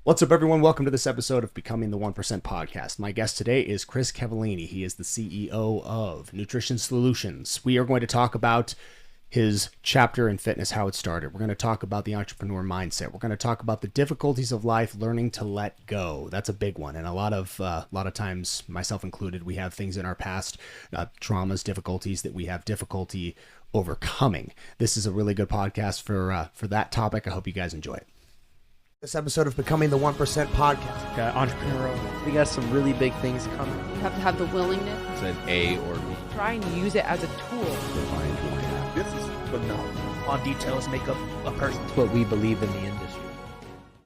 What's up, everyone? Welcome to this episode of Becoming the 1% podcast. My guest today is Chris Cavallini. He is the CEO of Nutrition Solutions. We are going to talk about his chapter in fitness, how it started. We're going to talk about the entrepreneur mindset. We're going to talk about the difficulties of life, learning to let go. That's a big one. And a lot of times, myself included, we have things in our past, traumas, difficulties that we have difficulty overcoming. This is a really good podcast for that topic. I hope you guys enjoy it. This episode of Becoming the 1% podcast. Entrepreneurial. We got some really big things coming. You have to have the willingness. It's an A or B. Try and use it as a tool. This is phenomenal. On details make up a person. It's what we believe in the industry.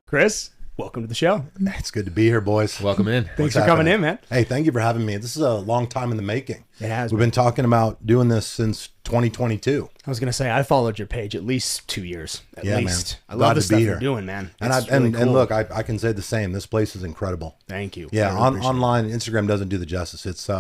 Chris, welcome to the show. It's good to be here, boys. Welcome in. Thanks for coming in, man. Hey, thank you for having me. This is a long time in the making. It has. We've been talking about doing this since 2022. I was gonna say I followed your page at least 2 years. At least. Man. I love Glad the to stuff be you're here. doing, man. And It's really cool. and look, I can say the same. This place is incredible. Thank you. Yeah, I really appreciate online, Instagram doesn't do the justice. It's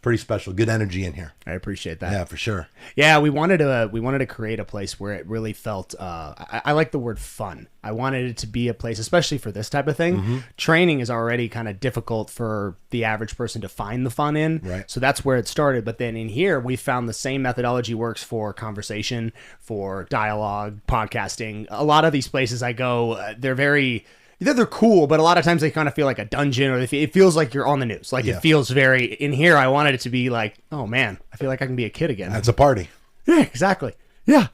pretty special. Good energy in here. it. I appreciate that. Yeah, for sure. Yeah, we wanted to create a place where it really felt. I like the word fun. I wanted it to be a place, especially for this type of thing. Mm-hmm. Training is already kind of difficult for the average person to find the fun in. Right. So that's where it started. But then in here, we found the same methodology works for conversation, for dialogue, podcasting. A lot of these places I go, they're cool, but a lot of times they kind of feel like a dungeon, or it feels like you're on the news. Like it feels very, in here, I wanted it to be like, oh man, I feel like I can be a kid again. It's a party. Yeah, exactly. Yeah.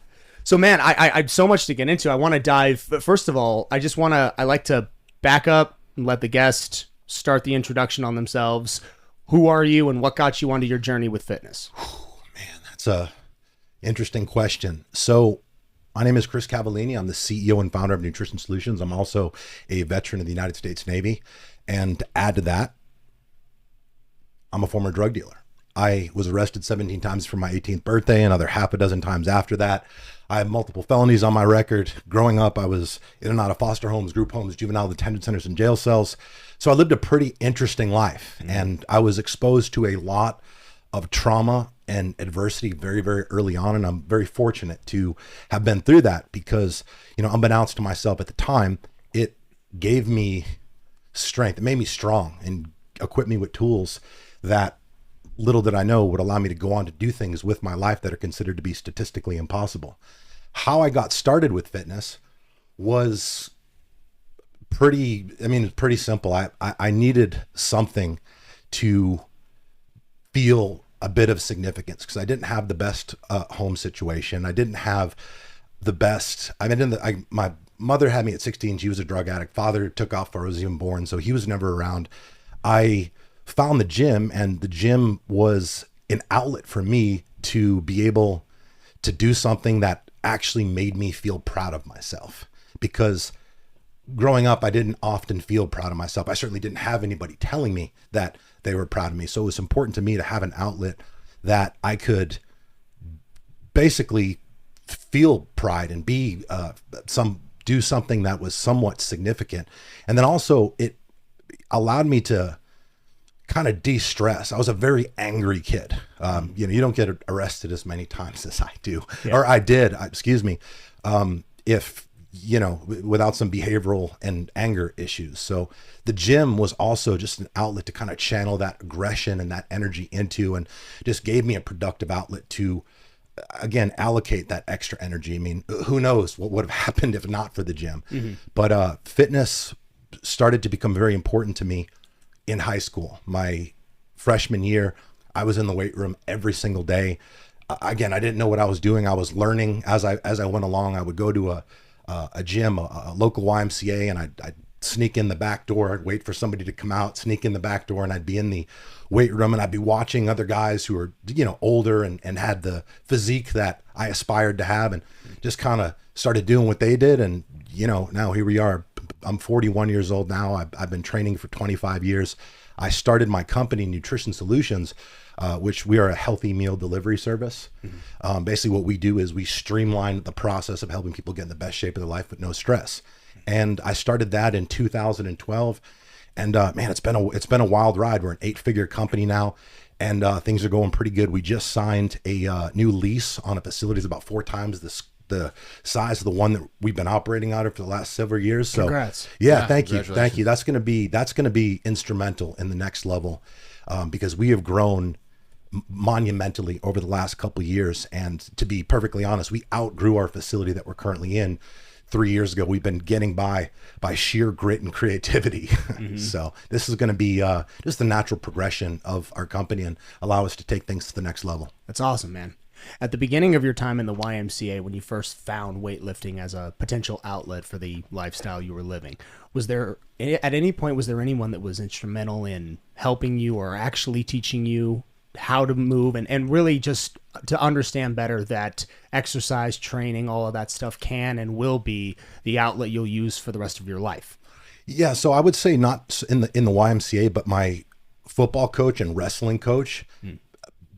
So man, I so much to get into. I want to dive, but first of all, I like to back up and let the guest start the introduction on themselves. Who are you and what got you onto your journey with fitness? Man, that's a interesting question. So my name is Chris Cavallini. I'm the CEO and founder of Nutrition Solutions. I'm also a veteran of the United States Navy. And to add to that, I'm a former drug dealer. I was arrested 17 times for my 18th birthday, another half a dozen times after that. I have multiple felonies on my record. Growing up, I was in and out of foster homes, group homes, juvenile detention centers, and jail cells. So I lived a pretty interesting life, and I was exposed to a lot of trauma and adversity very, very early on. And I'm very fortunate to have been through that because, unbeknownst to myself at the time, it gave me strength. It made me strong and equipped me with tools that, little did I know, would allow me to go on to do things with my life that are considered to be statistically impossible. How I got started with fitness was pretty simple. I needed something to feel a bit of significance because I didn't have the best home situation. I didn't have the best, my mother had me at 16. She was a drug addict. Father took off before I was even born, so he was never around. I found the gym, and the gym was an outlet for me to be able to do something that actually made me feel proud of myself. Because growing up, I didn't often feel proud of myself. I certainly didn't have anybody telling me that they were proud of me. So it was important to me to have an outlet that I could basically feel pride and be do something that was somewhat significant. And then also it allowed me to kind of de-stress. I was a very angry kid. You don't get arrested as many times as I do, or I did, excuse me. Without some behavioral and anger issues. So the gym was also just an outlet to kind of channel that aggression and that energy into, and just gave me a productive outlet to, again, allocate that extra energy. I mean, who knows what would have happened if not for the gym. Mm-hmm. But fitness started to become very important to me in high school. My freshman year, I was in the weight room every single day. Again, I didn't know what I was doing. I was learning as I went along. I would go to a gym, a local YMCA, and I'd sneak in the back door. I'd wait for somebody to come out, sneak in the back door, and I'd be in the weight room, and I'd be watching other guys who were, older and had the physique that I aspired to have, and just kind of started doing what they did. And, now here we are. I'm 41 years old now. I've been training for 25 years. I started my company, Nutrition Solutions, which we are a healthy meal delivery service. Mm-hmm. Basically what we do is we streamline the process of helping people get in the best shape of their life with no stress. And I started that in 2012. And man, it's been a wild ride. We're an 8-figure company now, and things are going pretty good. We just signed a new lease on a facility that's about 4 times the size of the one that we've been operating out of for the last several years. So Congrats. yeah, thank you. That's going to be instrumental in the next level, because we have grown monumentally over the last couple of years. And to be perfectly honest, we outgrew our facility that we're currently in 3 years ago. We've been getting by sheer grit and creativity. So this is going to be just the natural progression of our company and allow us to take things to the next level. That's awesome, man. At the beginning of your time in the YMCA, when you first found weightlifting as a potential outlet for the lifestyle you were living, was there at any point, was there anyone that was instrumental in helping you or actually teaching you how to move and really just to understand better that exercise, training, all of that stuff can and will be the outlet you'll use for the rest of your life? Yeah, so I would say not in the YMCA, but my football coach and wrestling coach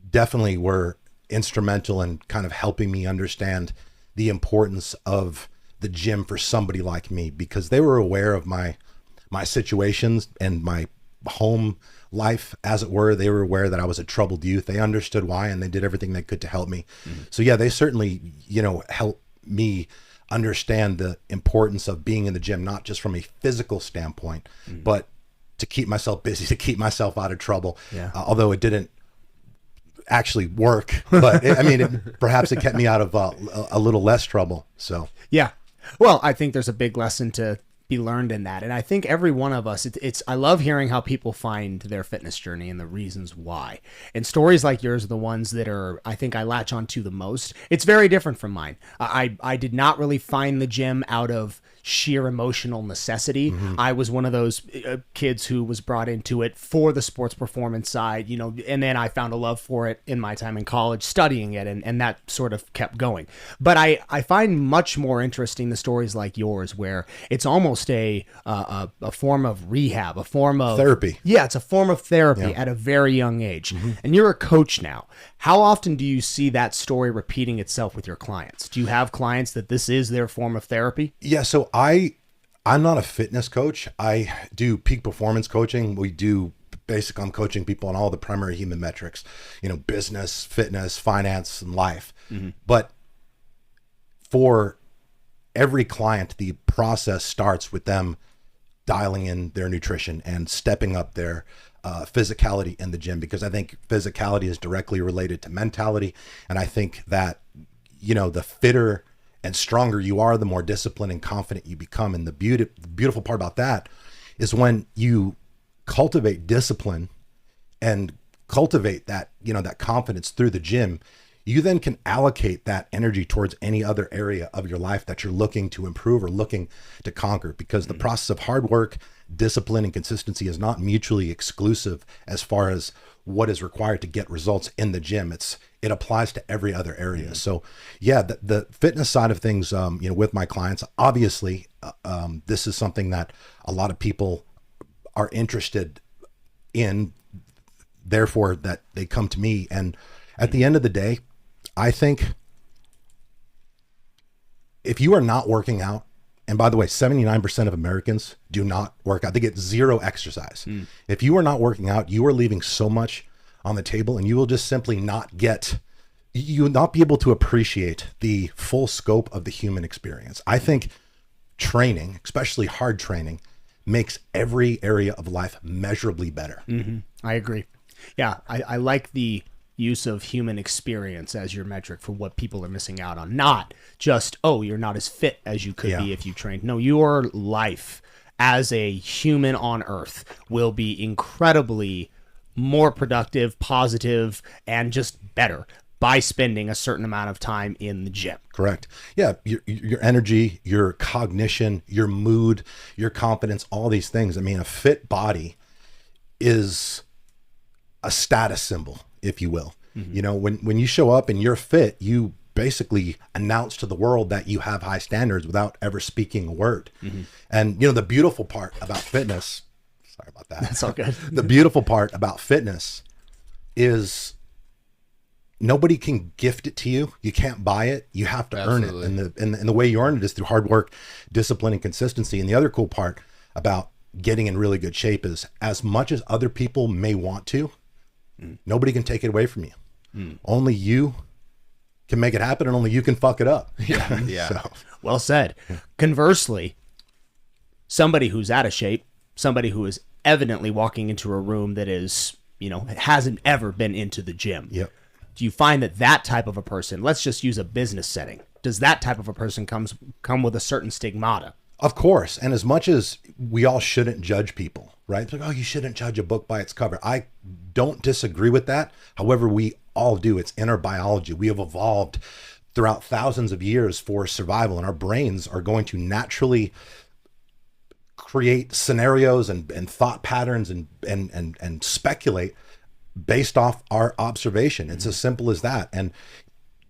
definitely were instrumental in kind of helping me understand the importance of the gym for somebody like me, because they were aware of my situations and my home life, as it were. They were aware that I was a troubled youth. They understood why, and they did everything they could to help me. So yeah, they certainly, helped me understand the importance of being in the gym, not just from a physical standpoint, but to keep myself busy, to keep myself out of trouble. Yeah. Although it didn't actually work, but perhaps it kept me out of a little less trouble. So yeah, well, I think there's a big lesson to be learned in that, and I think every one of us, I love hearing how people find their fitness journey and the reasons why, and stories like yours are the ones that I think I latch onto the most. It's very different from mine. I did not really find the gym out of sheer emotional necessity. I was one of those kids who was brought into it for the sports performance side, and then I found a love for it in my time in college studying it, and that sort of kept going. But I find much more interesting the stories like yours, where it's almost a form of rehab, a form of therapy. Yeah, it's a form of therapy at a very young age. And you're a coach now. How often do you see that story repeating itself with your clients? Do you have clients that this is their form of therapy? Yeah, so I'm not a fitness coach. I do peak performance coaching. I'm coaching people on all the primary human metrics, business, fitness, finance, and life. But for every client, the process starts with them dialing in their nutrition and stepping up their physicality in the gym, because I think physicality is directly related to mentality. And I think that, the fitter and stronger you are, the more disciplined and confident you become. And the beautiful part about that is when you cultivate discipline and cultivate that, that confidence through the gym, you then can allocate that energy towards any other area of your life that you're looking to improve or looking to conquer, because the process of hard work, discipline, and consistency is not mutually exclusive as far as what is required to get results in the gym. It applies to every other area. So yeah, the fitness side of things, with my clients, obviously, this is something that a lot of people are interested in, therefore that they come to me. And at the end of the day, I think if you are not working out, and by the way, 79% of Americans do not work out. They get zero exercise. If you are not working out, you are leaving so much on the table, and you will just simply you will not be able to appreciate the full scope of the human experience. I think training, especially hard training, makes every area of life measurably better. I agree. Yeah, I like the use of human experience as your metric for what people are missing out on. Not just, you're not as fit as you could be if you trained. No, your life as a human on Earth will be incredibly more productive, positive, and just better by spending a certain amount of time in the gym. Correct. Yeah. Your energy, your cognition, your mood, your confidence, all these things. I mean, a fit body is a status symbol, if you will. When you show up and you're fit, you basically announce to the world that you have high standards without ever speaking a word. And the beautiful part about fitness, sorry about that. That's all good. The beautiful part about fitness is nobody can gift it to you. You can't buy it. You have to earn it. And the way you earn it is through hard work, discipline, and consistency. And the other cool part about getting in really good shape is, as much as other people may want to, nobody can take it away from you. Only you can make it happen and only you can fuck it up. Yeah. So, Well said. Conversely, somebody who's out of shape, somebody who is evidently walking into a room that is, hasn't ever been into the gym. yep. Do you find that type of a person, let's just use a business setting, does that type of a person come with a certain stigmata? Of course. And as much as we all shouldn't judge people, right? It's like, oh, you shouldn't judge a book by its cover. I don't disagree with that. However, we all do. It's in our biology. We have evolved throughout thousands of years for survival, and our brains are going to naturally create scenarios and thought patterns and speculate based off our observation. It's as simple as that. And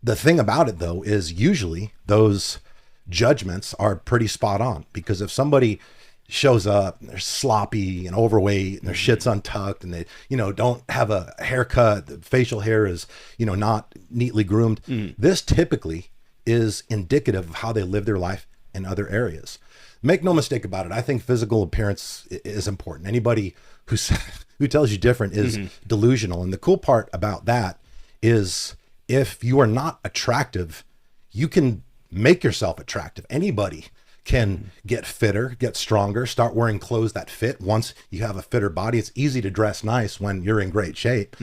the thing about it, though, is usually those judgments are pretty spot on, because if somebody shows up and they're sloppy and overweight and their shit's untucked and they don't have a haircut, the facial hair is not neatly groomed, this typically is indicative of how they live their life in other areas. Make no mistake about it, I think physical appearance is important. Anybody who tells you different is delusional. And the cool part about that is, if you are not attractive, you can make yourself attractive. Anybody can get fitter, get stronger, start wearing clothes that fit. Once you have a fitter body, it's easy to dress nice when you're in great shape,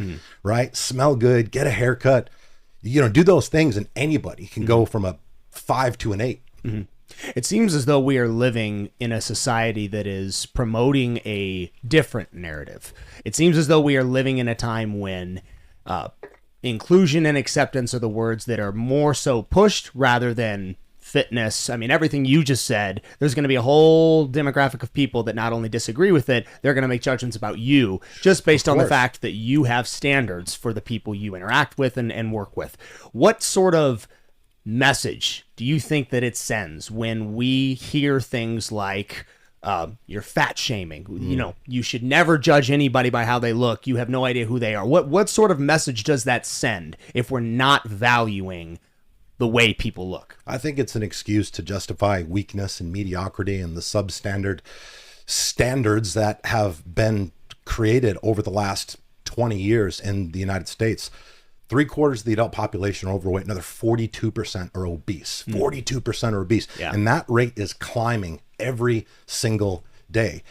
right? Smell good, get a haircut, do those things, and anybody can go from a 5 to an 8. It seems as though we are living in a society that is promoting a different narrative. It seems as though we are living in a time when inclusion and acceptance are the words that are more so pushed rather than fitness. I mean, everything you just said, there's going to be a whole demographic of people that not only disagree with it, they're going to make judgments about you just based on the fact that you have standards for the people you interact with and work with. What sort of message do you think that it sends when we hear things like you're fat shaming, you should never judge anybody by how they look, you have no idea who they are? What sort of message does that send if we're not valuing the way people look? I think it's an excuse to justify weakness and mediocrity and the substandard standards that have been created over the last 20 years in the United States. 3/4 of the adult population are overweight. Another 42% are obese. 42% are obese. Yeah. And that rate is climbing every single day.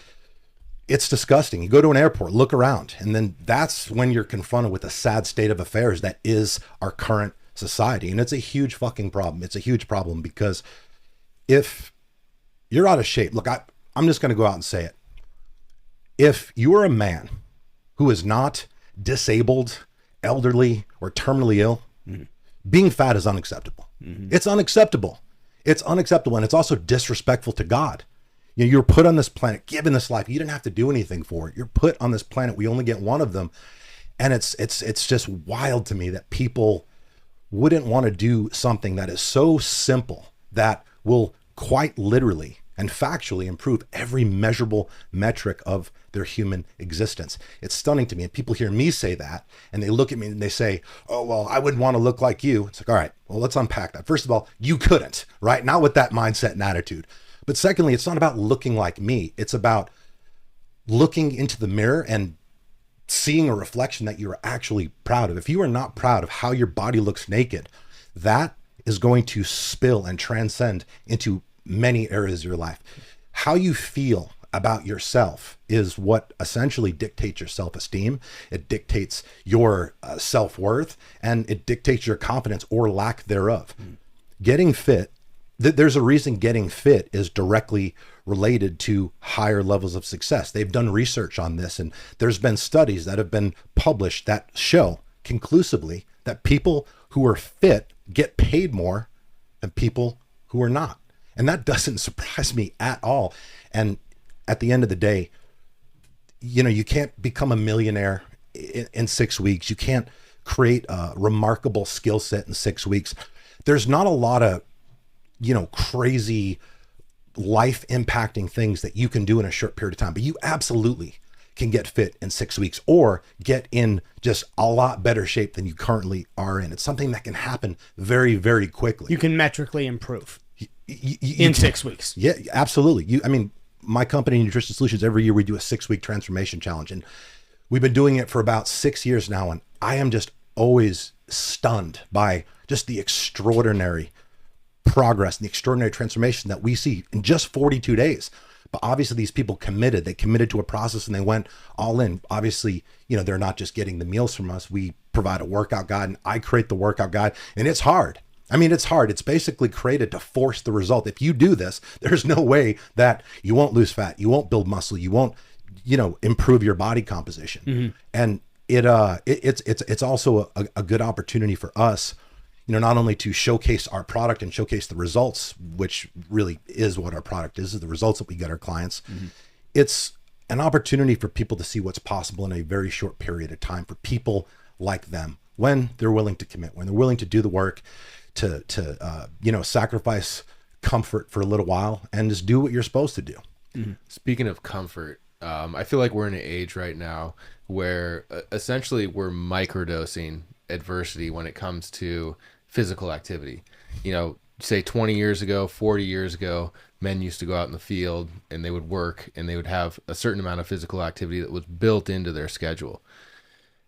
It's disgusting. You go to an airport, look around, and then that's when you're confronted with a sad state of affairs that is our current society. And it's a huge fucking problem. It's a huge problem, because if you're out of shape, look, I'm just going to go out and say it. If you are a man who is not disabled, elderly, or terminally ill, being fat is unacceptable. It's unacceptable. It's unacceptable. And it's also disrespectful to God. You're put on this planet, given this life. You didn't have to do anything for it. You're put on this planet. We only get one of them. And it's just wild to me that people wouldn't want to do something that is so simple that will quite literally and factually improve every measurable metric of their human existence. It's stunning to me. And people hear me say that, and they look at me and they say, oh, well, I wouldn't want to look like you. It's like, all right, well, let's unpack that. First of all, you couldn't, right? Not with that mindset and attitude. But secondly, it's not about looking like me. It's about looking into the mirror and seeing a reflection that you're actually proud of. If you are not proud of how your body looks naked, that is going to spill and transcend into many areas of your life. How you feel about yourself is what essentially dictates your self-esteem. It dictates your self-worth, and it dictates your confidence or lack thereof. Getting fit, there's a reason getting fit is directly related to higher levels of success. They've done research on this, and there's been studies that have been published that show conclusively that people who are fit get paid more than people who are not. And that doesn't surprise me at all. And at the end of the day, you can't become a millionaire in 6 weeks. You can't create a remarkable skill set in 6 weeks. There's not a lot of, crazy life impacting things that you can do in a short period of time, but you absolutely can get fit in 6 weeks or get in just a lot better shape than you currently are in. It's something that can happen very, very quickly. You can metrically improve in 6 weeks. Yeah, absolutely. My company, Nutrition Solutions, every year we do a 6-week transformation challenge, and we've been doing it for about 6 years now. And I am just always stunned by just the extraordinary progress and the extraordinary transformation that we see in just 42 days. But obviously these people committed, they committed to a process and they went all in. Obviously, they're not just getting the meals from us. We provide a workout guide, and I create the workout guide, and it's hard. I mean, it's hard. It's basically created to force the result. If you do this, there's no way that you won't lose fat, you won't build muscle, you won't, improve your body composition. Mm-hmm. And it's also a good opportunity for us, not only to showcase our product and showcase the results, which really is what our product is the results that we get our clients. Mm-hmm. It's an opportunity for people to see what's possible in a very short period of time for people like them, when they're willing to commit, when they're willing to do the work, to sacrifice comfort for a little while and just do what you're supposed to do. Mm-hmm. Speaking of comfort, I feel like we're in an age right now where essentially we're microdosing adversity when it comes to physical activity. Say 20 years ago, 40 years ago, men used to go out in the field and they would work and they would have a certain amount of physical activity that was built into their schedule.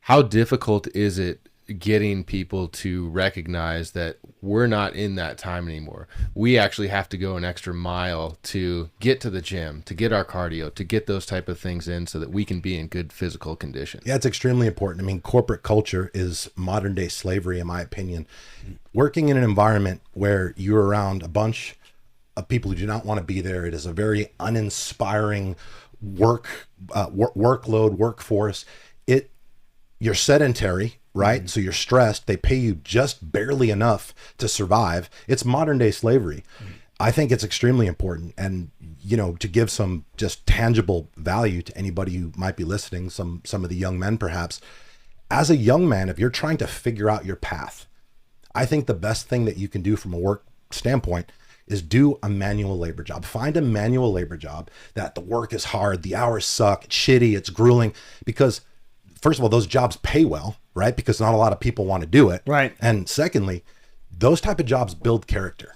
How difficult is it getting people to recognize that we're not in that time anymore? We actually have to go an extra mile to get to the gym, to get our cardio, to get those type of things in so that we can be in good physical condition. Yeah, it's extremely important. I mean, corporate culture is modern day slavery, in my opinion. Working in an environment where you're around a bunch of people who do not want to be there, it is a very uninspiring workload, workforce. You're sedentary, right? Mm-hmm. So you're stressed. They pay you just barely enough to survive. It's modern day slavery. Mm-hmm. I think it's extremely important. And, to give some just tangible value to anybody who might be listening, some of the young men perhaps, as a young man, if you're trying to figure out your path, I think the best thing that you can do from a work standpoint is do a manual labor job. Find a manual labor job that the work is hard, the hours suck, it's shitty, it's grueling, because first of all, those jobs pay well, right? Because not a lot of people want to do it. Right. And secondly, those type of jobs build character.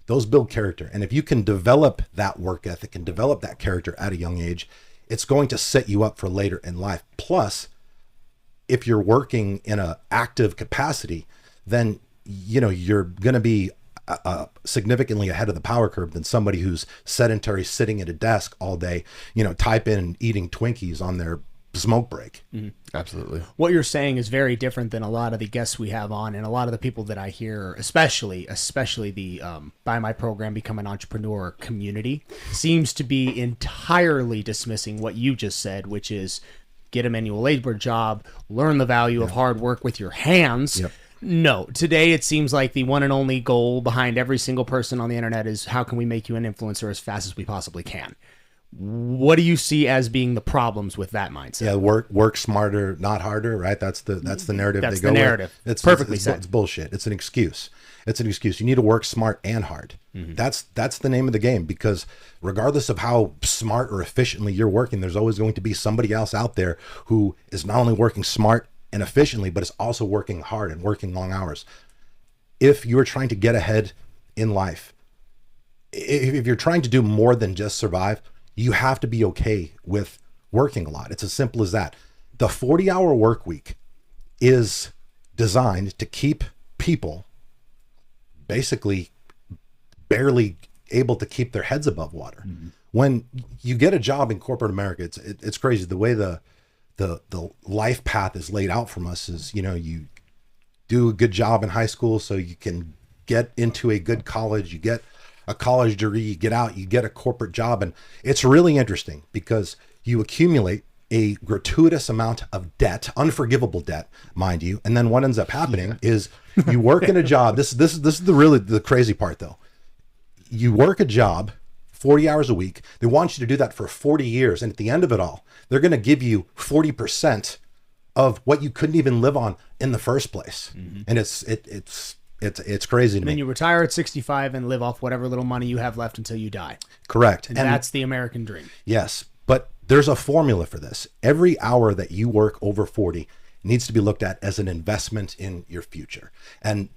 Those build character. And if you can develop that work ethic and develop that character at a young age, it's going to set you up for later in life. Plus, if you're working in an active capacity, then, you're going to be significantly ahead of the power curve than somebody who's sedentary, sitting at a desk all day, typing and eating Twinkies on their smoke break. Mm-hmm. Absolutely. What you're saying is very different than a lot of the guests we have on, and a lot of the people that I hear, especially the Buy My Program, Become an Entrepreneur community, seems to be entirely dismissing what you just said, which is get a manual labor job, learn the value of hard work with your hands. Yep. No, today it seems like the one and only goal behind every single person on the internet is how can we make you an influencer as fast as we possibly can. What do you see as being the problems with that mindset? Yeah, work smarter, not harder, right? That's the narrative That's they go the narrative. with. It's perfectly it's said. It's bullshit. It's an excuse. It's an excuse. You need to work smart and hard. Mm-hmm. That's the name of the game, because regardless of how smart or efficiently you're working, there's always going to be somebody else out there who is not only working smart and efficiently, but is also working hard and working long hours. If you're trying to get ahead in life, if you're trying to do more than just survive, you have to be okay with working a lot. It's as simple as that. The 40-hour work week is designed to keep people basically barely able to keep their heads above water. Mm-hmm. When you get a job in corporate America, it's crazy. The way the life path is laid out from us is, you do a good job in high school so you can get into a good college, you get a college degree, you get out, you get a corporate job. And it's really interesting because you accumulate a gratuitous amount of debt, unforgivable debt, mind you. And then what ends up happening is you work in a job. This is the crazy part though. You work a job 40 hours a week. They want you to do that for 40 years. And at the end of it all, they're going to give you 40% of what you couldn't even live on in the first place. Mm-hmm. And it's crazy to me. Then you retire at 65 and live off whatever little money you have left until you die. Correct. And that's the American dream. Yes. But there's a formula for this. Every hour that you work over 40 needs to be looked at as an investment in your future. And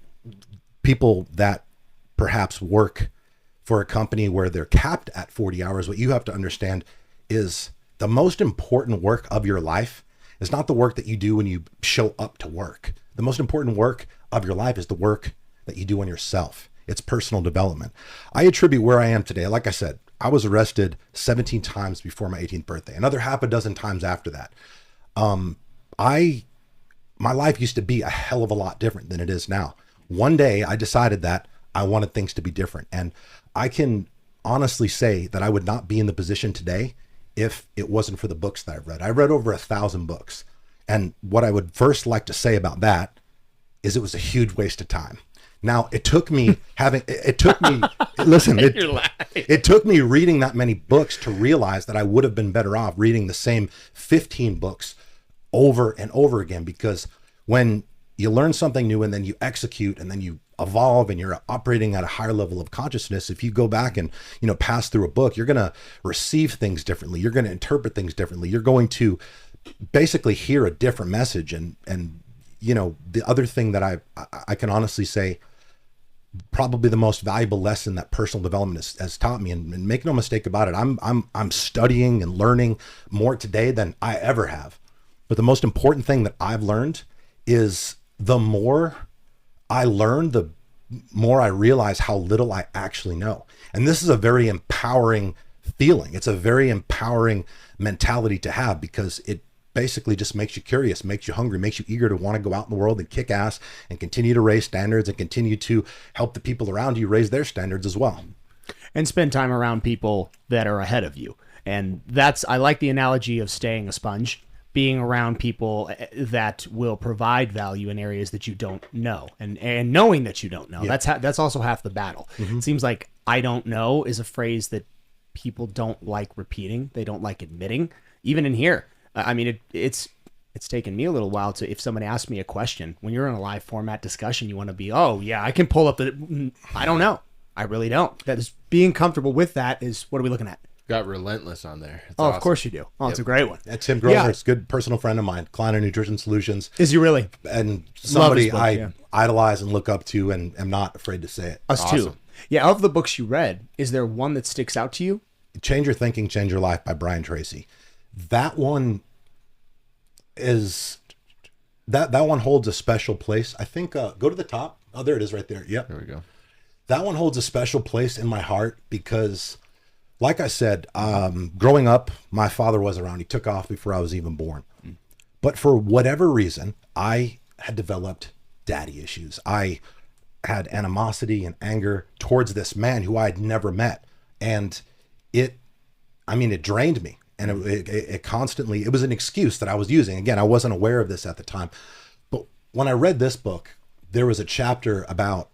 people that perhaps work for a company where they're capped at 40 hours, what you have to understand is the most important work of your life is not the work that you do when you show up to work. The most important work of your life is the work that you do on yourself. It's personal development. I attribute where I am today. Like I said, I was arrested 17 times before my 18th birthday, another half a dozen times after that. My life used to be a hell of a lot different than it is now. One day I decided that I wanted things to be different. And I can honestly say that I would not be in the position today if it wasn't for the books that I've read. I read over 1,000 books. And what I would first like to say about that is it was a huge waste of time. Now it took me listen, it took me reading that many books to realize that I would have been better off reading the same 15 books over and over again, because when you learn something new and then you execute and then you evolve and you're operating at a higher level of consciousness, if you go back and, pass through a book, you're going to receive things differently. You're going to interpret things differently. You're going to basically hear a different message. And the other thing that I can honestly say, probably the most valuable lesson that personal development has taught me, and make no mistake about it, I'm studying and learning more today than I ever have. But the most important thing that I've learned is the more I learn, the more I realize how little I actually know. And this is a very empowering feeling. It's a very empowering mentality to have, because it basically just makes you curious, makes you hungry, makes you eager to want to go out in the world and kick ass and continue to raise standards and continue to help the people around you raise their standards as well. And spend time around people that are ahead of you. And I like the analogy of staying a sponge, being around people that will provide value in areas that you don't know, and knowing that you don't know. Yeah. That's also half the battle. Mm-hmm. It seems like "I don't know" is a phrase that people don't like repeating. They don't like admitting. Even in here, I mean, it's taken me a little while to, if somebody asks me a question, when you're in a live format discussion, you want to be, oh yeah, I can pull up I don't know. I really don't. That is, being comfortable with that is, what are we looking at? Got Relentless on there. It's awesome. Awesome. Of course you do. Oh, It's a great one. That's Tim Grover. It's a good personal friend of mine, Client of Nutrition Solutions. Is he really? And somebody I idolize and look up to and am not afraid to say it. Us too. Yeah, of the books you read, is there one that sticks out to you? Change Your Thinking, Change Your Life by Brian Tracy. That one holds a special place. I think, go to the top. Oh, there it is right there. Yep. There we go. That one holds a special place in my heart because, like I said, growing up, my father was around. He took off before I was even born. But for whatever reason, I had developed daddy issues. I had animosity and anger towards this man who I had never met. And it drained me. And it constantly, it was an excuse that I was using. Again, I wasn't aware of this at the time. But when I read this book, there was a chapter about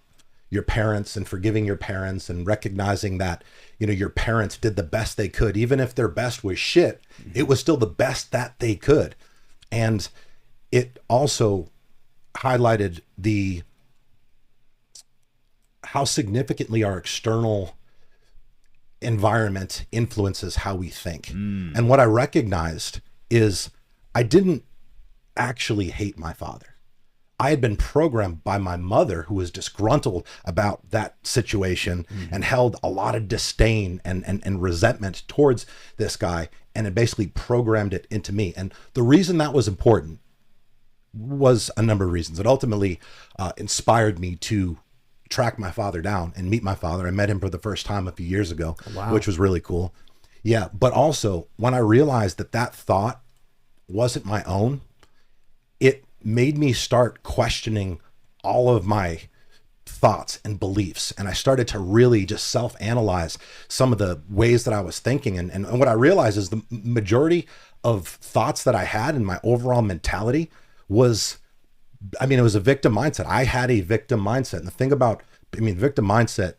your parents and forgiving your parents and recognizing that, your parents did the best they could. Even if their best was shit, it was still the best that they could. And it also highlighted how significantly our external environment influences how we think. And what I recognized is I didn't actually hate my father. I had been programmed by my mother, who was disgruntled about that situation and held a lot of disdain and resentment towards this guy, and it basically programmed it into me. And the reason that was important was a number of reasons. It ultimately inspired me to track my father down and meet my father. I met him for the first time a few years ago, which was really cool. Yeah, but also when I realized that thought wasn't my own, it made me start questioning all of my thoughts and beliefs. And I started to really just self-analyze some of the ways that I was thinking. And what I realized is the majority of thoughts that I had in my overall mentality was, it was a victim mindset. I had a victim mindset. And the thing about, victim mindset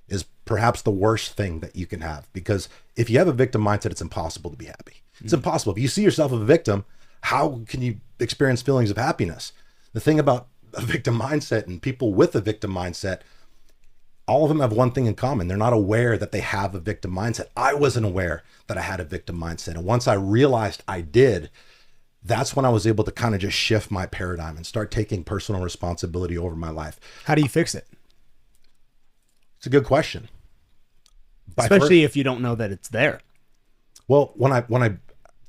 is perhaps the worst thing that you can have, because if you have a victim mindset, it's impossible to be happy. It's impossible. If you see yourself as a victim, how can you experience feelings of happiness? The thing about a victim mindset and people with a victim mindset, all of them have one thing in common. They're not aware that they have a victim mindset. I wasn't aware that I had a victim mindset. And once I realized I did, that's when I was able to kind of just shift my paradigm and start taking personal responsibility over my life. How do you fix it? It's a good question. Especially if you don't know that it's there. Well, when I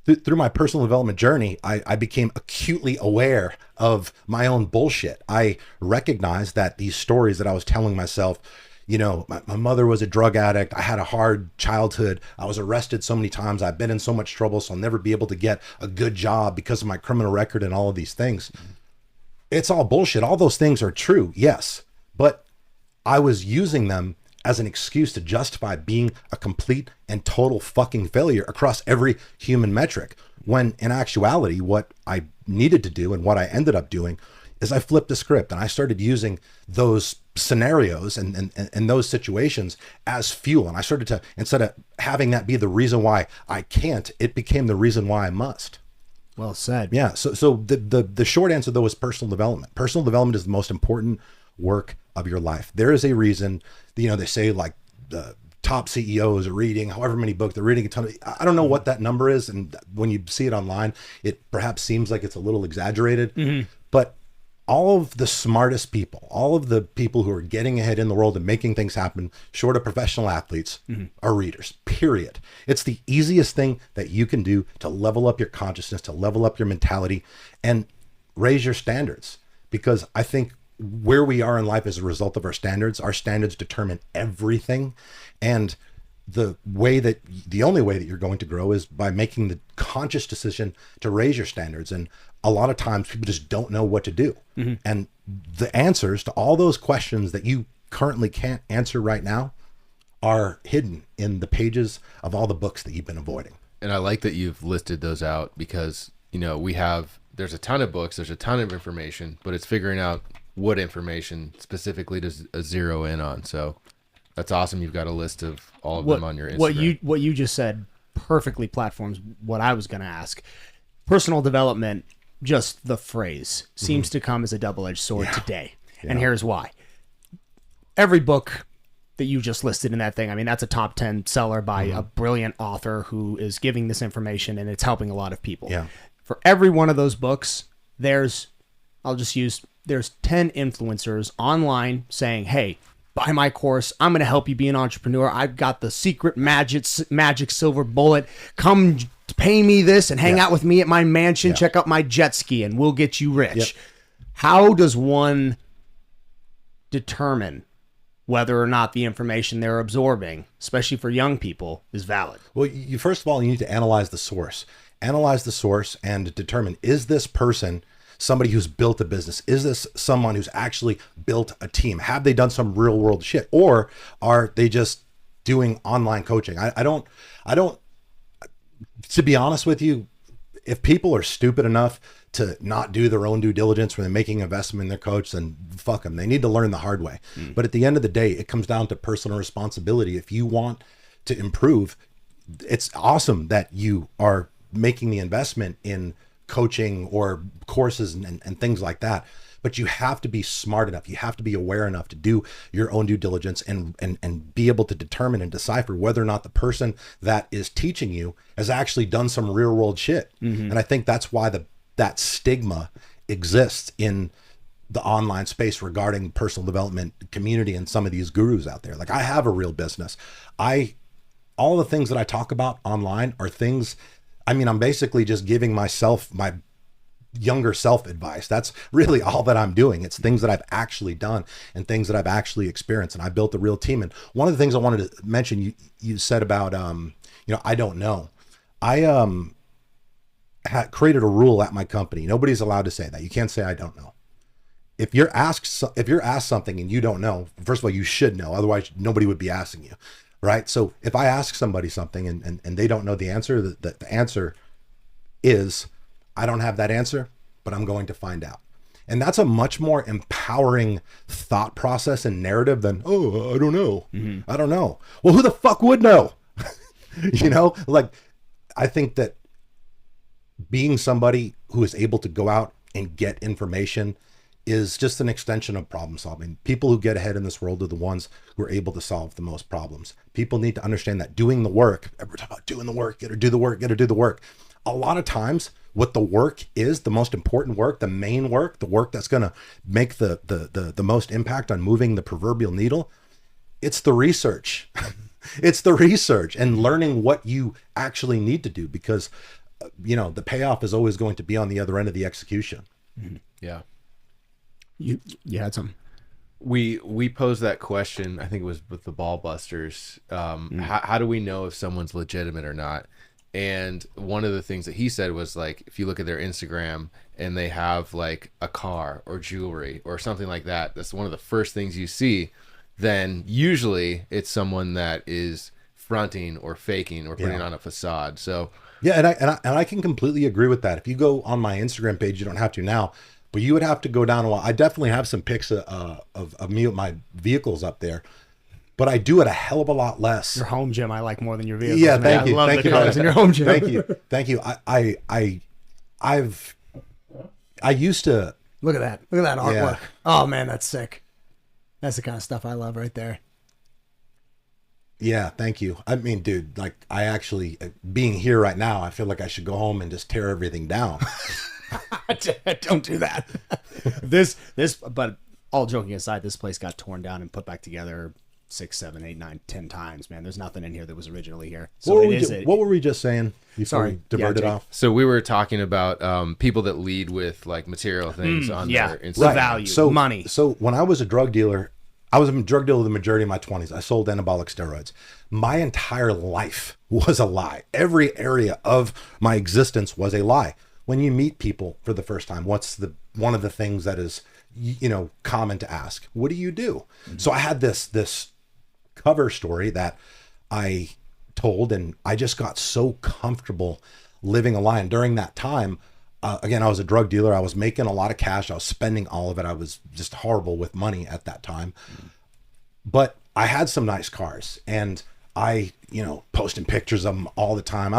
through my personal development journey, I became acutely aware of my own bullshit. I recognized that these stories that I was telling myself, you know, my mother was a drug addict. I had a hard childhood. I was arrested so many times. I've been in so much trouble, so I'll never be able to get a good job because of my criminal record and all of these things. It's all bullshit. All those things are true, yes. But I was using them as an excuse to justify being a complete and total fucking failure across every human metric. When in actuality, what I needed to do and what I ended up doing is I flipped the script and I started using those scenarios and those situations as fuel. And I started to, instead of having that be the reason why I can't, it became the reason why I must. Well said. Yeah. So the short answer though is personal development. Personal development is the most important work of your life. There is a reason, you know, they say like the top CEOs are reading however many books, they're reading a ton of, I don't know what that number is. And when you see it online, it perhaps seems like it's a little exaggerated, but all of the smartest people, all of the people who are getting ahead in the world and making things happen, short of professional athletes, are readers, period. It's the easiest thing that you can do to level up your consciousness, to level up your mentality and raise your standards. Because I think where we are in life as a result of our standards determine everything. And the only way that you're going to grow is by making the conscious decision to raise your standards. And a lot of times people just don't know what to do. And the answers to all those questions that you currently can't answer right now are hidden in the pages of all the books that you've been avoiding. And I like that you've listed those out because, you know, there's a ton of books, there's a ton of information, but it's figuring out what information specifically does zero in on. So that's awesome. You've got a list of all of them on your Instagram. What you just said perfectly platforms what I was going to ask. Personal development, just the phrase, seems to come as a double-edged sword today. And here's why. Every book that you just listed in that thing, I mean, that's a top 10 seller by a brilliant author who is giving this information and it's helping a lot of people. Yeah. For every one of those books, there's 10 influencers online saying, hey, buy my course. I'm going to help you be an entrepreneur. I've got the secret magic silver bullet. Come pay me this and hang out with me at my mansion. Check out my jet ski and we'll get you rich. How does one determine whether or not the information they're absorbing, especially for young people, is valid? Well, you first of all, you need to analyze the source. Analyze the source and determine, is this person somebody who's built a business? Is this someone who's actually built a team? Have they done some real world shit? Or are they just doing online coaching? I don't, to be honest with you, if people are stupid enough to not do their own due diligence when they're making an investment in their coach, then fuck them. They need to learn the hard way. But at the end of the day, it comes down to personal responsibility. If you want to improve, it's awesome that you are making the investment in coaching or courses and things like that. But you have to be smart enough. You have to be aware enough to do your own due diligence and be able to determine and decipher whether or not the person that is teaching you has actually done some real world shit. And I think that's why that stigma exists in the online space regarding personal development community and some of these gurus out there. Like, I have a real business. All the things that I talk about online are things, I mean, I'm basically just giving myself, my younger self advice. That's really all that I'm doing. It's things that I've actually done and things that I've actually experienced. And I built a real team. And one of the things I wanted to mention, you said about, I don't know. I had created a rule at my company. Nobody's allowed to say that. You can't say I don't know. If you're asked something and you don't know, first of all, you should know. Otherwise, nobody would be asking you, right? So if I ask somebody something and they don't know the answer, the answer is, I don't have that answer, but I'm going to find out. And that's a much more empowering thought process and narrative than, oh, I don't know. I don't know. Well, who the fuck would know? Like, I think that being somebody who is able to go out and get information is just an extension of problem solving. People who get ahead in this world are the ones who are able to solve the most problems. People need to understand that doing the work, every time about doing the work, get to do the work. A lot of times what the work is, the most important work, the main work, the work that's going to make the most impact on moving the proverbial needle, it's the research. It's the research and learning what you actually need to do, because the payoff is always going to be on the other end of the execution. Yeah. You had some. We posed that question, I think it was with the ball busters. How do we know if someone's legitimate or not? And one of the things that he said was like, if you look at their Instagram and they have like a car or jewelry or something like that, that's one of the first things you see. Then usually it's someone that is fronting or faking or putting on a facade. So yeah, and I can completely agree with that. If you go on my Instagram page, you don't have to now, but you would have to go down a while. I definitely have some pics of me with my vehicles up there, but I do it a hell of a lot less. Your home gym I like more than your vehicles. Yeah, man. thank you. I love Thank the you. cars in your home gym. Thank you. I used to. Look at that. Look at that artwork. Yeah. Oh man, that's sick. That's the kind of stuff I love right there. Yeah, thank you. I mean, dude, like I actually, being here right now, I feel like I should go home and just tear everything down. Don't do that. But all joking aside, this place got torn down and put back together 6, 7, 8, 9, 10 times, man. There's nothing in here that was originally here. So what were we just saying before Sorry. we diverted Yeah, off? So we were talking about people that lead with like material things on their Instagram. The value, money. So when I was a drug dealer, I was a drug dealer the majority of my 20s. I sold anabolic steroids. My entire life was a lie. Every area of my existence was a lie. When you meet people for the first time, what's one of the things that is, common to ask? What do you do? Mm-hmm. So I had this cover story that I told, and I just got so comfortable living a lie. And during that time, again, I was a drug dealer. I was making a lot of cash. I was spending all of it. I was just horrible with money at that time. But I had some nice cars, and I, posting pictures of them all the time.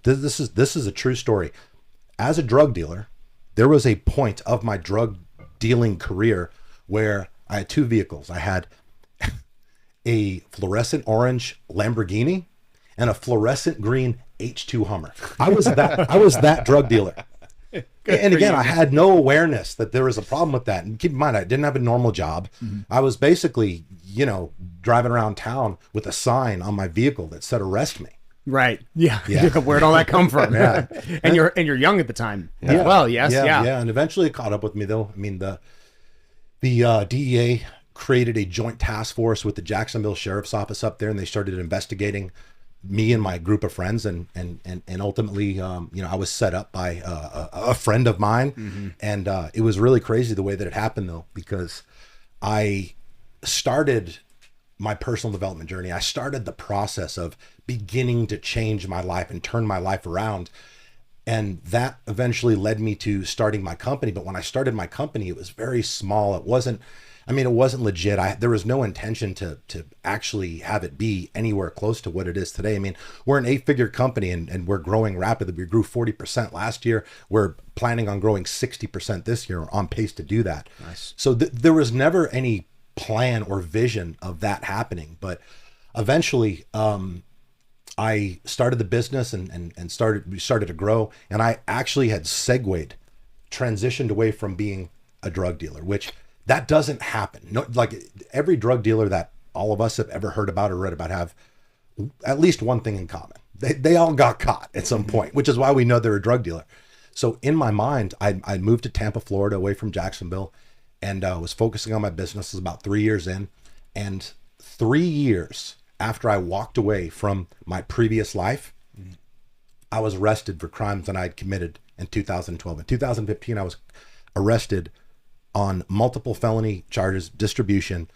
This is a true story. As a drug dealer, there was a point of my drug dealing career where I had two vehicles. I had a fluorescent orange Lamborghini and a fluorescent green H2 Hummer. I was that drug dealer. And again, I had no awareness that there was a problem with that. And keep in mind, I didn't have a normal job. Mm-hmm. I was basically, driving around town with a sign on my vehicle that said "Arrest me." Right. Yeah. Where'd all that come from? Yeah. And you're young at the time as well. Yes. Yeah. And eventually it caught up with me though. I mean, the DEA created a joint task force with the Jacksonville Sheriff's Office up there, and they started investigating me and my group of friends, and ultimately, I was set up by a friend of mine, mm-hmm. and it was really crazy the way that it happened though, because I started my personal development journey. I started the process of beginning to change my life and turn my life around. And that eventually led me to starting my company. But when I started my company, it was very small. It wasn't legit. There was no intention to actually have it be anywhere close to what it is today. I mean, we're an 8-figure company and we're growing rapidly. We grew 40% last year. We're planning on growing 60% this year, on pace to do that. Nice. So there was never any plan or vision of that happening. But eventually, I started the business and we started to grow. And I actually had transitioned away from being a drug dealer, which that doesn't happen. No, like every drug dealer that all of us have ever heard about or read about have at least one thing in common. They all got caught at some point, which is why we know they're a drug dealer. So in my mind, I moved to Tampa, Florida, away from Jacksonville, and was focusing on my business. It was about 3 years in, and 3 years after I walked away from my previous life, I was arrested for crimes that I had committed in 2012. In 2015, I was arrested on multiple felony charges, distribution,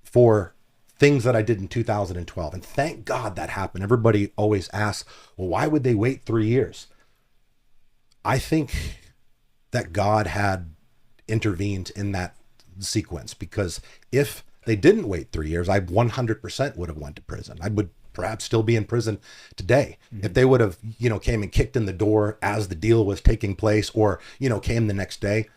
for things that I did in 2012. And thank God that happened. Everybody always asks, well, why would they wait 3 years? I think that God had intervened in that sequence, because if they didn't wait 3 years, I 100% would have went to prison. I would perhaps still be in prison today. Mm-hmm. If they would have, came and kicked in the door as the deal was taking place, or, came the next day.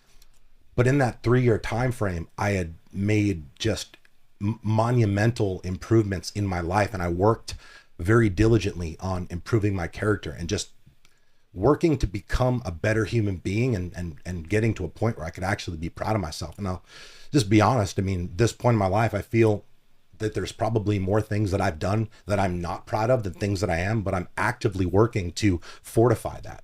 But in that 3-year time frame, I had made just monumental improvements in my life, and I worked very diligently on improving my character and just working to become a better human being, and getting to a point where I could actually be proud of myself. And I'll just be honest. I mean, this point in my life, I feel that there's probably more things that I've done that I'm not proud of than things that I am, but I'm actively working to fortify that.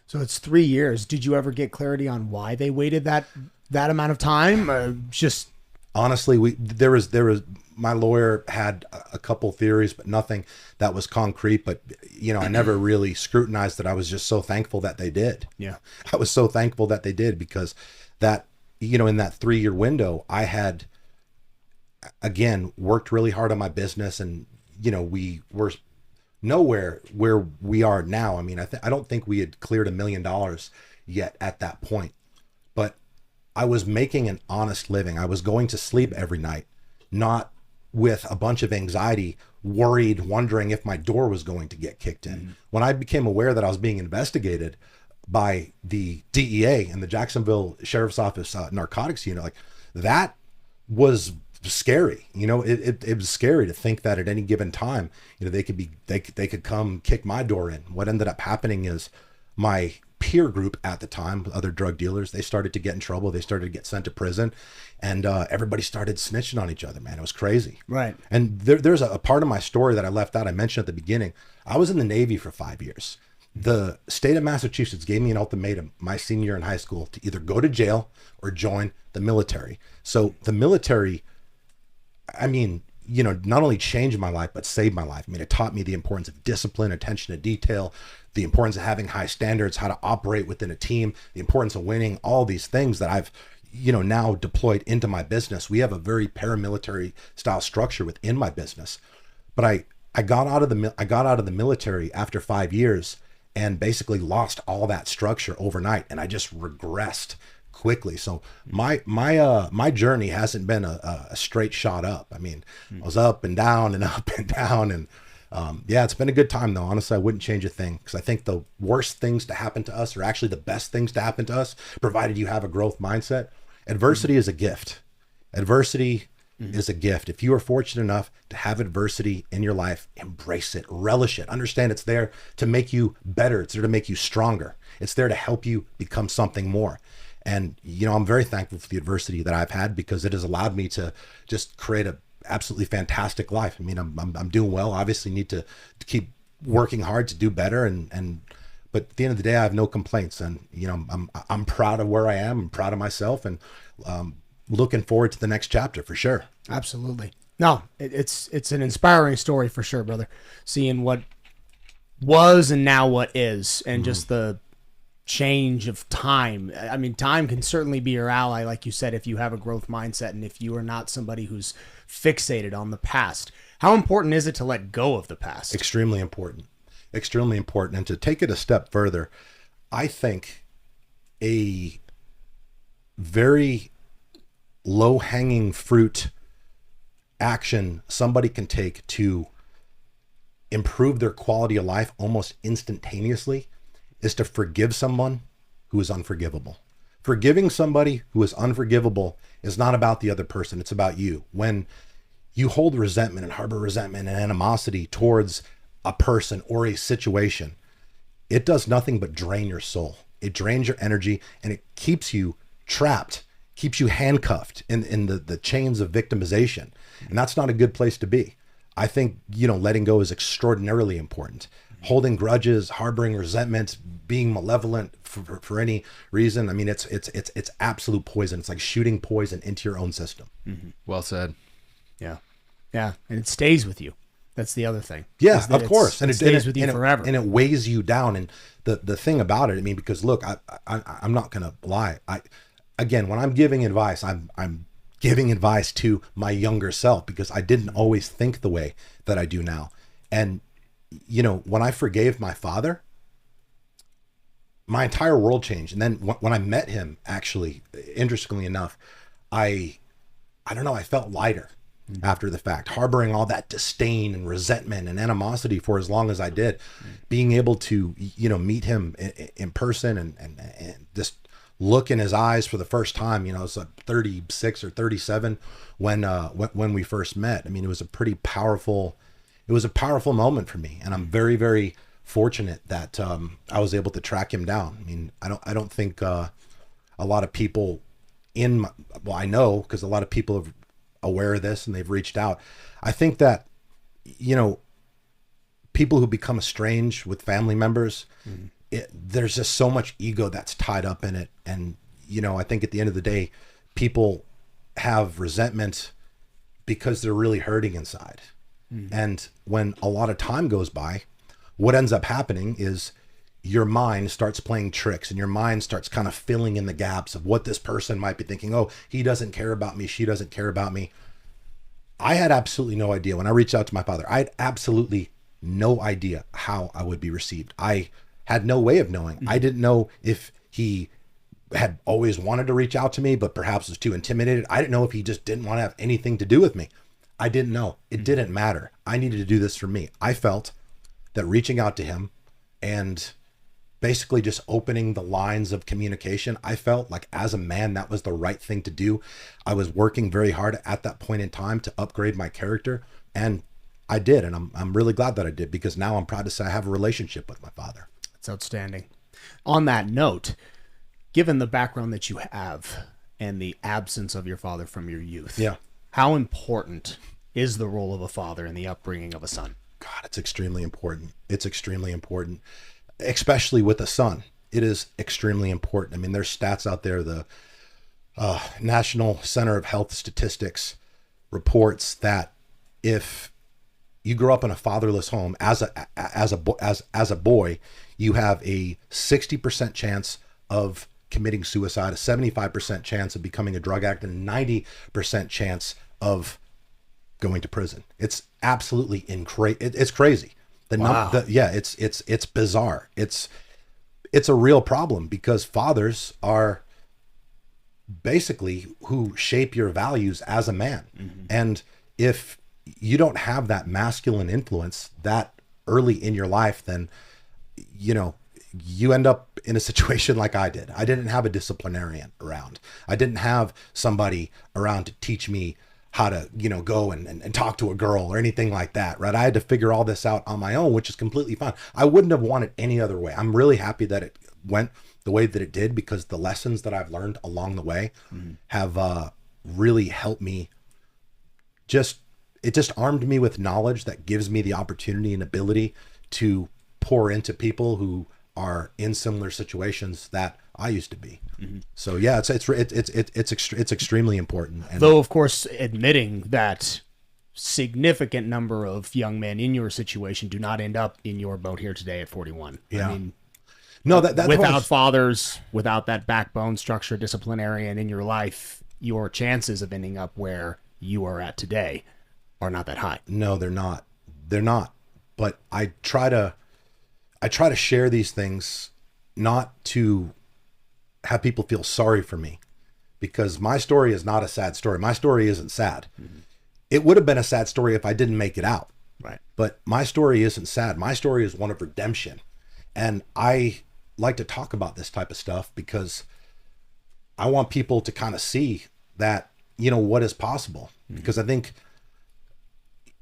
So it's 3 years. Did you ever get clarity on why they waited that amount of time? Just Honestly, there was my lawyer had a couple theories, but nothing that was concrete. But I never really scrutinized it. I was just so thankful that they did. Yeah. I was so thankful that they did, because that, in that 3-year window, I had, again, worked really hard on my business, and, we were nowhere where we are now. I mean, I don't think we had cleared $1 million yet at that point, but I was making an honest living. I was going to sleep every night, not with a bunch of anxiety, worried, wondering if my door was going to get kicked in. Mm-hmm. When I became aware that I was being investigated by the DEA and the Jacksonville Sheriff's Office narcotics unit, like, that was scary. It was scary to think that at any given time, they could come kick my door in. What ended up happening is my peer group at the time, other drug dealers, they started to get in trouble. They started to get sent to prison, and everybody started snitching on each other, man. It was crazy. Right. And there's a part of my story that I left out. I mentioned at the beginning, I was in the Navy for 5 years. The state of Massachusetts gave me an ultimatum my senior year in high school to either go to jail or join the military. So the military, I mean, not only changed my life, but saved my life. I mean, it taught me the importance of discipline, attention to detail, the importance of having high standards, how to operate within a team, the importance of winning, all these things that I've, now deployed into my business. We have a very paramilitary style structure within my business. But I got out of the military after 5 years and basically lost all that structure overnight. And I just regressed quickly. So my journey hasn't been a straight shot up. I mean, I was up and down and up and down, and it's been a good time though. Honestly, I wouldn't change a thing, because I think the worst things to happen to us are actually the best things to happen to us, provided you have a growth mindset. Adversity is a gift. Adversity is a gift. If you are fortunate enough to have adversity in your life, embrace it, relish it, understand it's there to make you better. It's there to make you stronger. It's there to help you become something more. And, I'm very thankful for the adversity that I've had, because it has allowed me to just create a absolutely fantastic life. I mean, I'm doing well, obviously need to keep working hard to do better. But at the end of the day, I have no complaints, and, I'm proud of where I am. I'm proud of myself, and, looking forward to the next chapter for sure. Absolutely. No, it's an inspiring story for sure, brother. Seeing what was and now what is, and just the change of time. I mean, time can certainly be your ally, like you said, if you have a growth mindset and if you are not somebody who's fixated on the past. How important is it to let go of the past? Extremely important. Extremely important. And to take it a step further, I think a very low-hanging fruit action somebody can take to improve their quality of life almost instantaneously is to forgive someone who is unforgivable. Forgiving somebody who is unforgivable is not about the other person. It's about you. When you hold resentment and harbor resentment and animosity towards a person or a situation, it does nothing but drain your soul. It drains your energy, and it keeps you trapped, keeps you handcuffed in the chains of victimization. And that's not a good place to be. I think, letting go is extraordinarily important. Holding grudges, harboring resentment, being malevolent for any reason. I mean, it's absolute poison. It's like shooting poison into your own system. Mm-hmm. Well said. Yeah. Yeah. And it stays with you. That's the other thing. Yeah, of course. And it stays with you forever. And it weighs you down. And the thing about it, I mean, because look, I'm not going to lie. Again, when I'm giving advice, I'm giving advice to my younger self, because I didn't always think the way that I do now. And, when I forgave my father, my entire world changed. And then when I met him, actually, interestingly enough, I don't know, I felt lighter after the fact, harboring all that disdain and resentment and animosity for as long as I did. Being able to, meet him in person and just look in his eyes for the first time, it was like 36 or 37 when we first met. I mean, it was a powerful moment for me, and I'm very, very fortunate that I was able to track him down. I mean, I don't think a lot of people I know, because a lot of people are aware of this and they've reached out. I think that, people who become estranged with family members, there's just so much ego that's tied up in it. And, I think at the end of the day, people have resentment because they're really hurting inside. And when a lot of time goes by, what ends up happening is your mind starts playing tricks, and your mind starts kind of filling in the gaps of what this person might be thinking. Oh, he doesn't care about me. She doesn't care about me. I had absolutely no idea when I reached out to my father. I had absolutely no idea how I would be received. I had no way of knowing. I didn't know if he had always wanted to reach out to me, but perhaps was too intimidated. I didn't know if he just didn't want to have anything to do with me. I didn't know. It didn't matter. I needed to do this for me. I felt that reaching out to him and basically just opening the lines of communication, I felt like as a man, that was the right thing to do. I was working very hard at that point in time to upgrade my character, and I did. And I'm really glad that I did, because now I'm proud to say I have a relationship with my father. That's outstanding. On that note, given the background that you have and the absence of your father from your youth, how important is the role of a father in the upbringing of a son? God, it's extremely important. It's extremely important, especially with a son. It is extremely important. I mean, there's stats out there. The National Center of Health Statistics reports that if you grow up in a fatherless home as a boy, you have a 60% chance of committing suicide, a 75% chance of becoming a drug addict, and a 90% chance of going to prison. It's absolutely it's crazy. It's bizarre. It's a real problem, because fathers are basically who shape your values as a man. And if you don't have that masculine influence that early in your life, then you end up in a situation like I did. I didn't have a disciplinarian around. I didn't have somebody around to teach me how to, go and talk to a girl or anything like that, right? I had to figure all this out on my own, which is completely fine. I wouldn't have wanted any other way. I'm really happy that it went the way that it did, because the lessons that I've learned along the way have really helped me. It just armed me with knowledge that gives me the opportunity and ability to pour into people who are in similar situations that I used to be. So yeah, it's extremely important. And though, of course, admitting that significant number of young men in your situation do not end up in your boat here today at 41. Yeah. I mean, no, that's without fathers, without that backbone structure, disciplinarian in your life, your chances of ending up where you are at today are not that high. No, they're not. They're not. But I try to share these things not to have people feel sorry for me, because my story is not a sad story. My story isn't sad. It would have been a sad story if I didn't make it out. Right. But my story isn't sad. My story is one of redemption. And I like to talk about this type of stuff because I want people to kind of see that, what is possible. Because I think,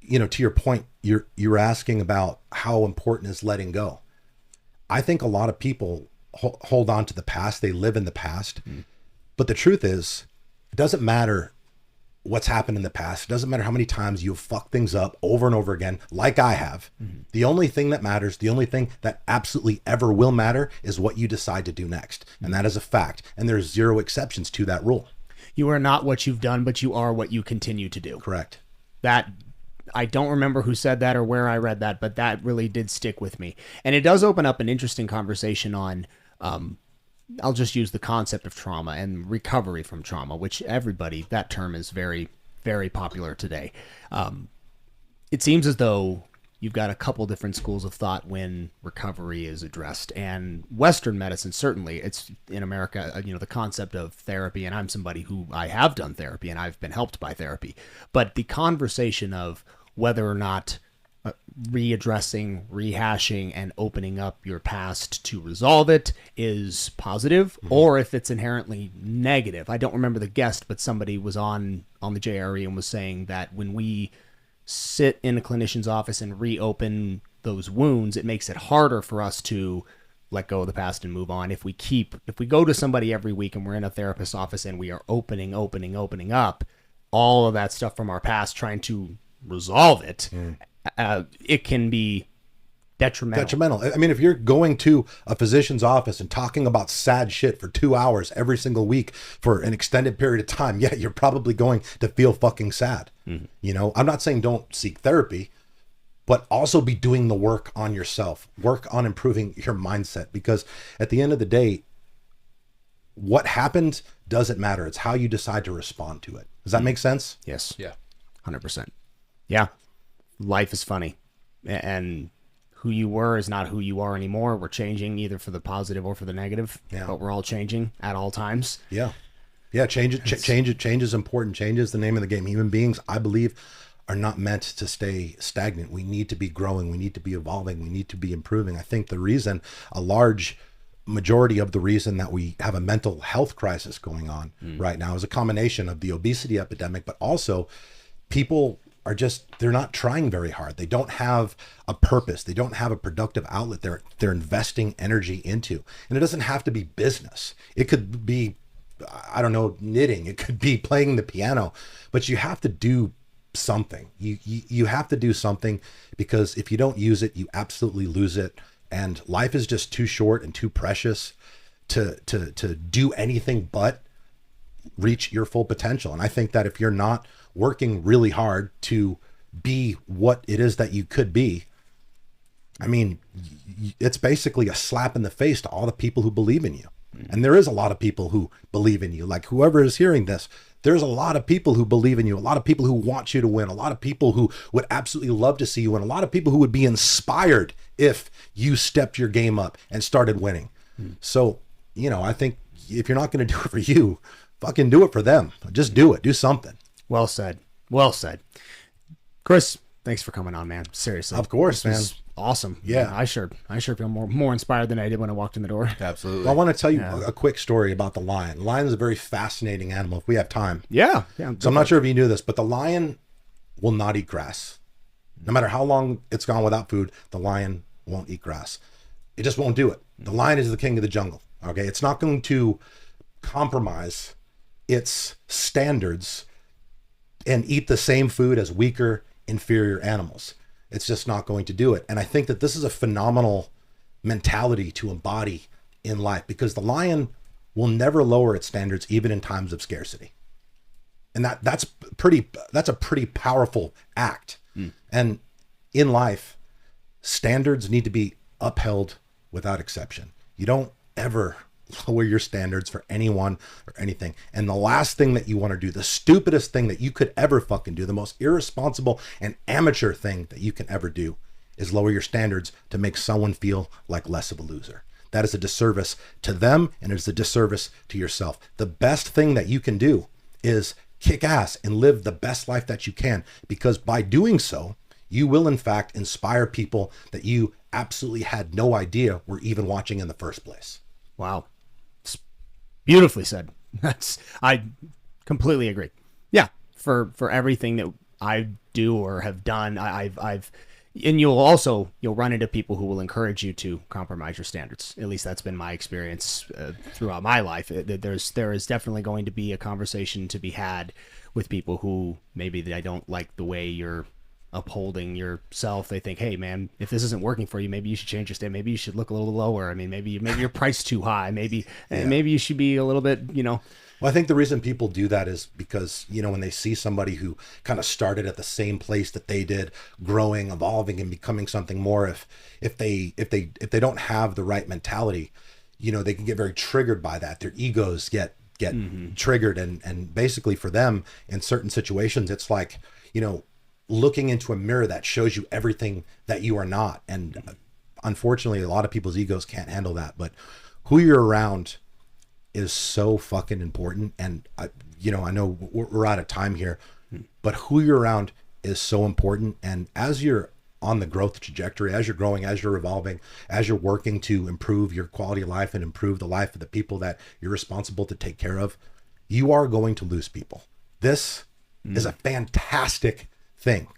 to your point, you're asking about how important is letting go. I think a lot of people hold on to the past. They live in the past. But the truth is, it doesn't matter what's happened in the past. It doesn't matter how many times you've fucked things up over and over again, like I have. The only thing that matters, the only thing that absolutely ever will matter, is what you decide to do next. And that is a fact. And there's zero exceptions to that rule. You are not what you've done, but you are what you continue to do. Correct. That, I don't remember who said that or where I read that, but that really did stick with me. And it does open up an interesting conversation on, I'll just use the concept of trauma and recovery from trauma, which that term is very, very popular today. It seems as though you've got a couple different schools of thought when recovery is addressed. And Western medicine, certainly, it's in America, the concept of therapy, and I'm somebody who I have done therapy and I've been helped by therapy. But the conversation of whether or not readdressing, rehashing, and opening up your past to resolve it is positive, or if it's inherently negative. I don't remember the guest, but somebody was on the JRE and was saying that when we sit in a clinician's office and reopen those wounds, it makes it harder for us to let go of the past and move on. If we go to somebody every week and we're in a therapist's office and we are opening up all of that stuff from our past, trying to resolve it, it can be detrimental. I mean, if you're going to a physician's office and talking about sad shit for 2 hours every single week for an extended period of time, yeah, you're probably going to feel fucking sad. You know, I'm not saying don't seek therapy, but also be doing the work on yourself, work on improving your mindset, because at the end of the day, what happened doesn't matter. It's how you decide to respond to it. Does that make sense? Yes. Yeah. 100%. Yeah. Life is funny. And who you were is not who you are anymore. We're changing either for the positive or for the negative. Yeah. But we're all changing at all times. Yeah. Yeah. Change is important. Change is the name of the game. Human beings, I believe, are not meant to stay stagnant. We need to be growing. We need to be evolving. We need to be improving. I think a large majority of the reason that we have a mental health crisis going on right now is a combination of the obesity epidemic, but also people are they're not trying very hard. They don't have a purpose. They don't have a productive outlet they're investing energy into. And it doesn't have to be business. It could be, I don't know, knitting. It could be playing the piano, but you have to do something. You have to do something, because if you don't use it, you absolutely lose it. And life is just too short and too precious to do anything but reach your full potential. And I think that if you're not working really hard to be what it is that you could be, I mean, it's basically a slap in the face to all the people who believe in you. And there is a lot of people who believe in you. Like whoever is hearing this, there's a lot of people who believe in you, a lot of people who want you to win, a lot of people who would absolutely love to see you win, a lot of people who would be inspired if you stepped your game up and started winning. So, you know, I think if you're not going to do it for you, fucking do it for them. Just do it. Do something. Well said. Well said. Chris, thanks for coming on, man. Seriously. Of course, This man. was awesome. Yeah. I sure feel more inspired than I did when I walked in the door. Absolutely. Well, I want to tell you a quick story about the lion. The lion is a very fascinating animal if we have time. Yeah. So I'm not sure if you knew this, but the lion will not eat grass. No matter how long it's gone without food, the lion won't eat grass. It just won't do it. The lion is the king of the jungle. Okay. It's not going to compromise its standards and eat the same food as weaker, inferior animals. It's just not going to do it. And I think that this is a phenomenal mentality to embody in life, because the lion will never lower its standards even in times of scarcity. And that's a pretty powerful act. And in life, standards need to be upheld without exception. You don't ever lower your standards for anyone or anything. And the last thing that you want to do, the stupidest thing that you could ever fucking do, the most irresponsible and amateur thing that you can ever do, is lower your standards to make someone feel like less of a loser. That is a disservice to them, and it is a disservice to yourself. The best thing that you can do is kick ass and live the best life that you can, because by doing so, you will in fact inspire people that you absolutely had no idea were even watching in the first place. Wow. It's beautifully said. I completely agree. Yeah. For everything that I do or have done, I've and you'll run into people who will encourage you to compromise your standards. At least that's been my experience throughout my life. There is definitely going to be a conversation to be had with people who maybe they don't like the way you're upholding yourself. They think, hey man, if this isn't working for you, maybe you should change your stand. Maybe you should look a little lower. I mean, maybe you're priced too high. Maybe you should be a little bit, Well, I think the reason people do that is because, when they see somebody who kind of started at the same place that they did, growing, evolving, and becoming something more, if they don't have the right mentality, they can get very triggered by that. Their egos get triggered, and basically for them in certain situations, it's like, looking into a mirror that shows you everything that you are not. And unfortunately, a lot of people's egos can't handle that. But who you're around is so fucking important. And I know we're out of time here, but who you're around is so important. And as you're on the growth trajectory, as you're growing, as you're evolving, as you're working to improve your quality of life and improve the life of the people that you're responsible to take care of, you are going to lose people. This is a fantastic thing.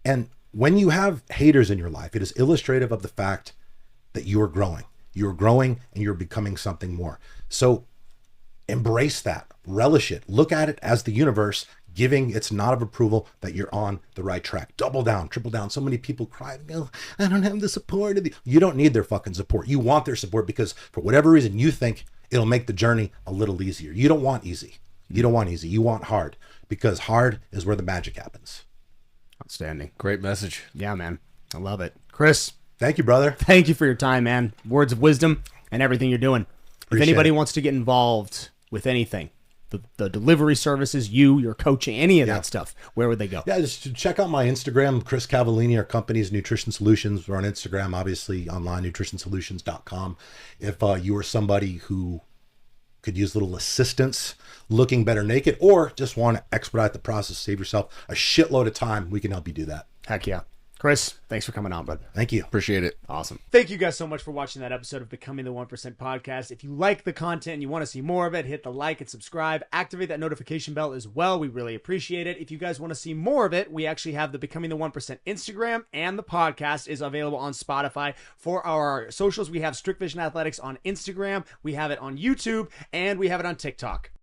And when you have haters in your life, it is illustrative of the fact that you are growing. You're growing and you're becoming something more. So embrace that, relish it, look at it as the universe giving its nod of approval that you're on the right track. Double down, triple down. So many people cry, go, I don't have the support. You don't need their fucking support. You want their support because for whatever reason you think it'll make the journey a little easier. You don't want easy. You don't want easy. You want hard, because hard is where the magic happens. Outstanding. Great message. Yeah, man. I love it. Chris, Thank you, brother. thank you for your time, man. Words of wisdom and everything you're doing. Appreciate if anybody it. wants to get involved with anything, the delivery services, your coaching, any of that stuff, where would they go? Yeah, just check out my Instagram, Chris Cavallini, our company's Nutrition Solutions. We're on Instagram, obviously, online, nutritionsolutions.com. If you are somebody who could use a little assistance looking better naked, or just want to expedite the process, save yourself a shitload of time, we can help you do that. Heck yeah. Chris, thanks for coming on, bud. Thank you. Appreciate it. Awesome. Thank you guys so much for watching that episode of Becoming the 1% podcast. If you like the content and you want to see more of it, hit the like and subscribe. Activate that notification bell as well. We really appreciate it. If you guys want to see more of it, we actually have the Becoming the 1% Instagram, and the podcast is available on Spotify. For our socials, we have Strict Vision Athletics on Instagram, we have it on YouTube, and we have it on TikTok.